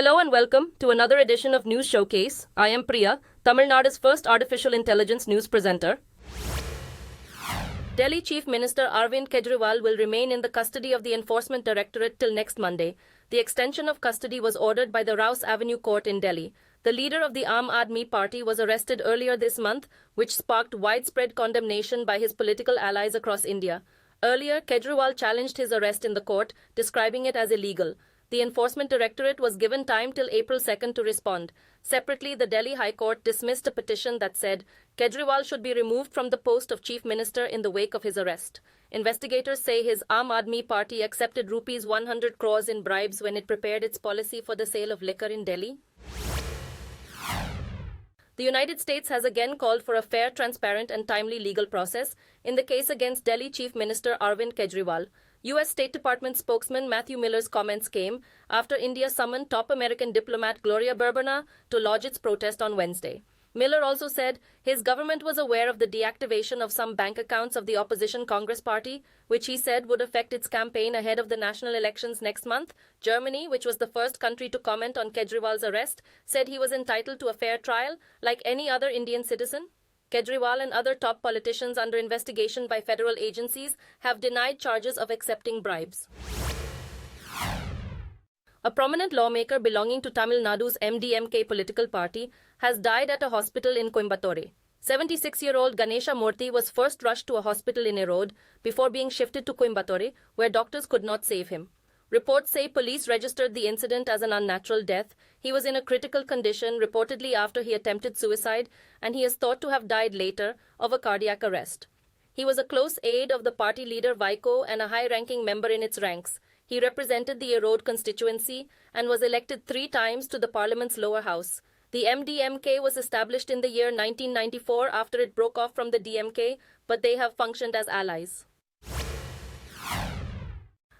Hello and welcome to another edition of News Showcase. I am Priya, Tamil Nadu's first artificial intelligence news presenter. Delhi Chief Minister Arvind Kejriwal will remain in the custody of the Enforcement Directorate till next Monday. The extension of custody was ordered by the Rouse Avenue Court in Delhi. The leader of the Aam Aadmi Party was arrested earlier this month, which sparked widespread condemnation by his political allies across India. Earlier, Kejriwal challenged his arrest in the court, describing it as illegal. The Enforcement Directorate was given time till April 2nd to respond. Separately, the Delhi High Court dismissed a petition that said Kejriwal should be removed from the post of Chief Minister in the wake of his arrest. Investigators say his Aam Aadmi Party accepted rupees 100 crores in bribes when it prepared its policy for the sale of liquor in Delhi. The United States has again called for a fair, transparent and timely legal process in the case against Delhi Chief Minister Arvind Kejriwal. U.S. State Department spokesman Matthew Miller's comments came after India summoned top American diplomat Gloria Bourbono to lodge its protest on Wednesday. Miller also said his government was aware of the deactivation of some bank accounts of the opposition Congress Party, which he said would affect its campaign ahead of the national elections next month. Germany, which was the first country to comment on Kejriwal's arrest, said he was entitled to a fair trial like any other Indian citizen. Kejriwal and other top politicians under investigation by federal agencies have denied charges of accepting bribes. A prominent lawmaker belonging to Tamil Nadu's MDMK political party has died at a hospital in Coimbatore. 76-year-old Ganesha Murthy was first rushed to a hospital in Erode before being shifted to Coimbatore, where doctors could not save him. Reports say police registered the incident as an unnatural death. He was in a critical condition, reportedly after he attempted suicide, and he is thought to have died later of a cardiac arrest. He was a close aide of the party leader Vaiko and a high-ranking member in its ranks. He represented the Erode constituency and was elected 3 times to the parliament's lower house. The MDMK was established in the year 1994 after it broke off from the DMK, but they have functioned as allies.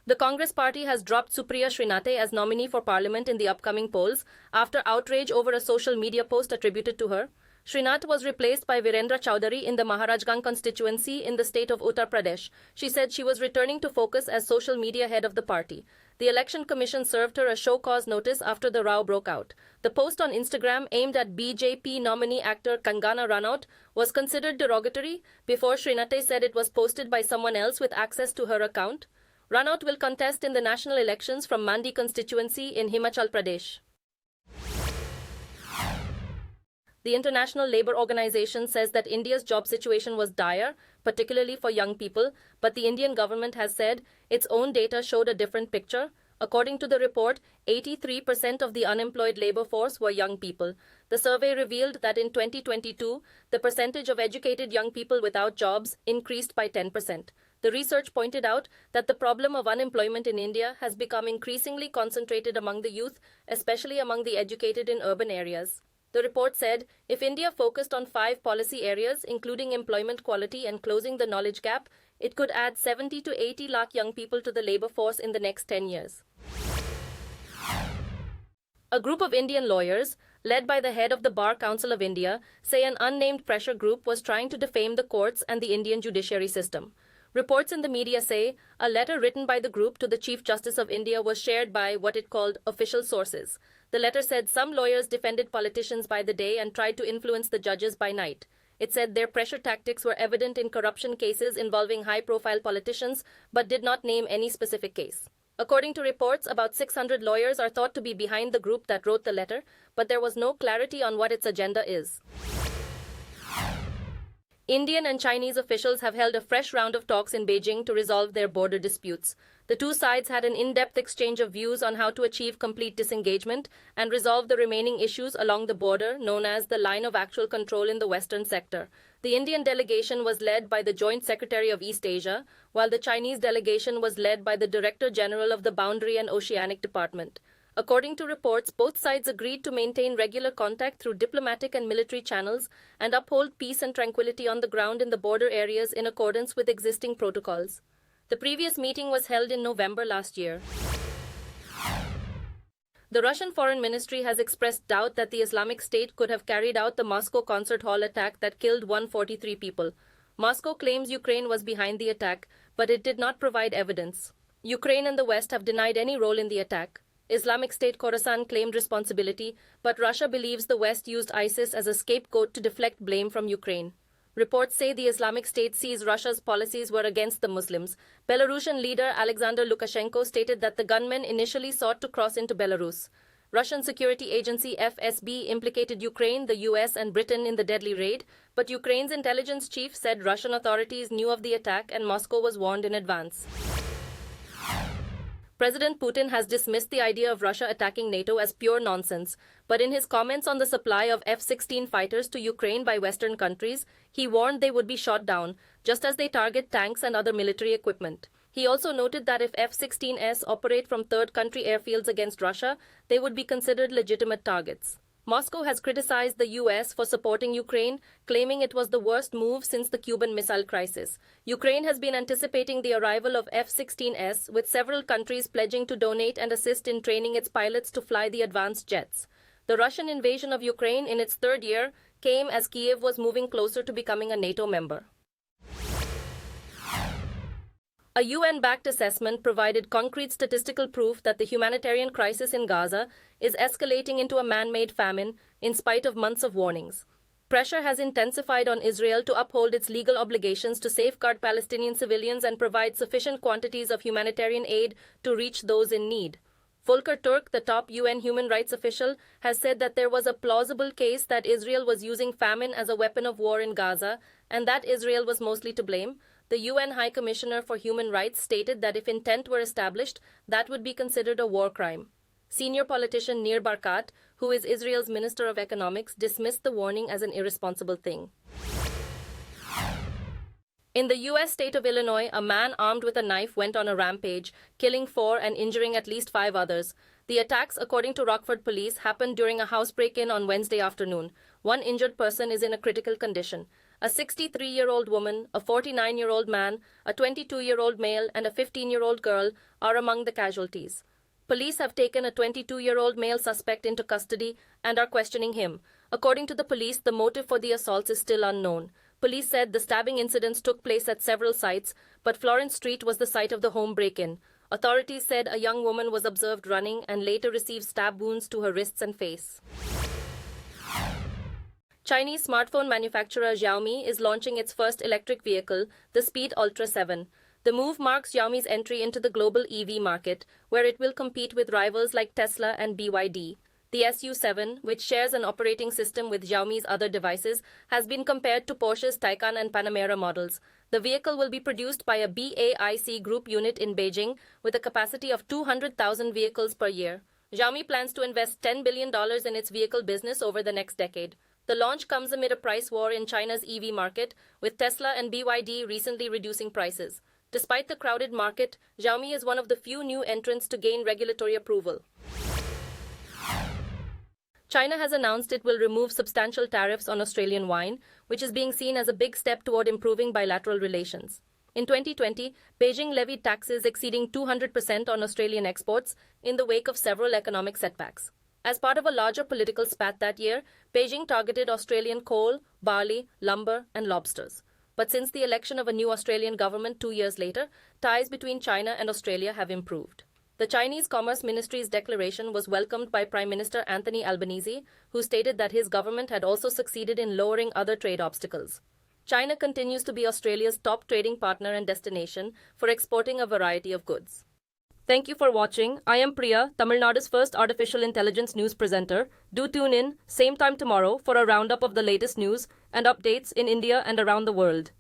The Congress party has dropped Supriya Sule as nominee for parliament in the upcoming polls after outrage over a social media post attributed to her. Sule was replaced by Virendra Chowdhury in the Maharajganj constituency in the state of Uttar Pradesh. She said she was returning to focus as social media head of the party. The Election Commission served her a show-cause notice after the row broke out. The post on Instagram aimed at BJP nominee actor Kangana Ranaut was considered derogatory before Sule said it was posted by someone else with access to her account. Ranaut will contest in the national elections from Mandi constituency in Himachal Pradesh. The International Labour Organization says that India's job situation was dire, particularly for young people, but the Indian government has said its own data showed a different picture. According to the report, 83% of the unemployed labour force were young people. The survey revealed that in 2022, the percentage of educated young people without jobs increased by 10%. The research pointed out that the problem of unemployment in India has become increasingly concentrated among the youth, especially among the educated in urban areas. The report said if India focused on 5 policy areas, including employment quality and closing the knowledge gap, it could add 70 to 80 lakh young people to the labour force in the next 10 years. A group of Indian lawyers, led by the head of the Bar Council of India, say an unnamed pressure group was trying to defame the courts and the Indian judiciary system. Reports in the media say a letter written by the group to the Chief Justice of India was shared by what it called official sources. The letter said some lawyers defended politicians by the day and tried to influence the judges by night. It said their pressure tactics were evident in corruption cases involving high-profile politicians, but did not name any specific case. According to reports, about 600 lawyers are thought to be behind the group that wrote the letter, but there was no clarity on what its agenda is. Indian and Chinese officials have held a fresh round of talks in Beijing to resolve their border disputes. The two sides had an in-depth exchange of views on how to achieve complete disengagement and resolve the remaining issues along the border known as the Line of Actual Control in the Western Sector. The Indian delegation was led by the Joint Secretary of East Asia, while the Chinese delegation was led by the Director General of the Boundary and Oceanic Department. According to reports, both sides agreed to maintain regular contact through diplomatic and military channels and uphold peace and tranquility on the ground in the border areas in accordance with existing protocols. The previous meeting was held in November last year. The Russian Foreign Ministry has expressed doubt that the Islamic State could have carried out the Moscow concert hall attack that killed 143 people. Moscow claims Ukraine was behind the attack, but it did not provide evidence. Ukraine and the West have denied any role in the attack. Islamic State Khorasan claimed responsibility, but Russia believes the West used ISIS as a scapegoat to deflect blame from Ukraine. Reports say the Islamic State sees Russia's policies were against the Muslims. Belarusian leader Alexander Lukashenko stated that the gunmen initially sought to cross into Belarus. Russian security agency FSB implicated Ukraine, the US, and Britain in the deadly raid, but Ukraine's intelligence chief said Russian authorities knew of the attack and Moscow was warned in advance. President Putin has dismissed the idea of Russia attacking NATO as pure nonsense, but in his comments on the supply of F-16 fighters to Ukraine by Western countries, he warned they would be shot down, just as they target tanks and other military equipment. He also noted that if F-16s operate from third country airfields against Russia, they would be considered legitimate targets. Moscow has criticized the US for supporting Ukraine, claiming it was the worst move since the Cuban Missile Crisis. Ukraine has been anticipating the arrival of F-16s, with several countries pledging to donate and assist in training its pilots to fly the advanced jets. The Russian invasion of Ukraine in its third year came as Kyiv was moving closer to becoming a NATO member. A UN-backed assessment provided concrete statistical proof that the humanitarian crisis in Gaza is escalating into a man-made famine in spite of months of warnings. Pressure has intensified on Israel to uphold its legal obligations to safeguard Palestinian civilians and provide sufficient quantities of humanitarian aid to reach those in need. Volker Turk, the top UN human rights official, has said that there was a plausible case that Israel was using famine as a weapon of war in Gaza and that Israel was mostly to blame. The UN High Commissioner for Human Rights stated that if intent were established, that would be considered a war crime. Senior politician Nir Barkat, who is Israel's Minister of Economics, dismissed the warning as an irresponsible thing. In the U.S. state of Illinois, a man armed with a knife went on a rampage, killing 4 and injuring at least 5 others. The attacks, according to Rockford police, happened during a house break-in on Wednesday afternoon. One injured person is in a critical condition. A 63-year-old woman, a 49-year-old man, a 22-year-old male, and a 15-year-old girl are among the casualties. Police have taken a 22-year-old male suspect into custody and are questioning him. According to the police, the motive for the assaults is still unknown. Police said the stabbing incidents took place at several sites, but Florence Street was the site of the home break-in. Authorities said a young woman was observed running and later received stab wounds to her wrists and face. Chinese smartphone manufacturer Xiaomi is launching its first electric vehicle, the Speed Ultra 7. The move marks Xiaomi's entry into the global EV market, where it will compete with rivals like Tesla and BYD. The SU7, which shares an operating system with Xiaomi's other devices, has been compared to Porsche's Taycan and Panamera models. The vehicle will be produced by a BAIC group unit in Beijing with a capacity of 200,000 vehicles per year. Xiaomi plans to invest $10 billion in its vehicle business over the next decade. The launch comes amid a price war in China's EV market, with Tesla and BYD recently reducing prices. Despite the crowded market, Xiaomi is one of the few new entrants to gain regulatory approval. China has announced it will remove substantial tariffs on Australian wine, which is being seen as a big step toward improving bilateral relations. In 2020, Beijing levied taxes exceeding 200% on Australian exports in the wake of several economic setbacks. As part of a larger political spat that year, Beijing targeted Australian coal, barley, lumber, and lobsters. But since the election of a new Australian government 2 years later, ties between China and Australia have improved. The Chinese Commerce Ministry's declaration was welcomed by Prime Minister Anthony Albanese, who stated that his government had also succeeded in lowering other trade obstacles. China continues to be Australia's top trading partner and destination for exporting a variety of goods. Thank you for watching. I am Priya, Tamil Nadu's first artificial intelligence news presenter. Do tune in, same time tomorrow, for a roundup of the latest news and updates in India and around the world.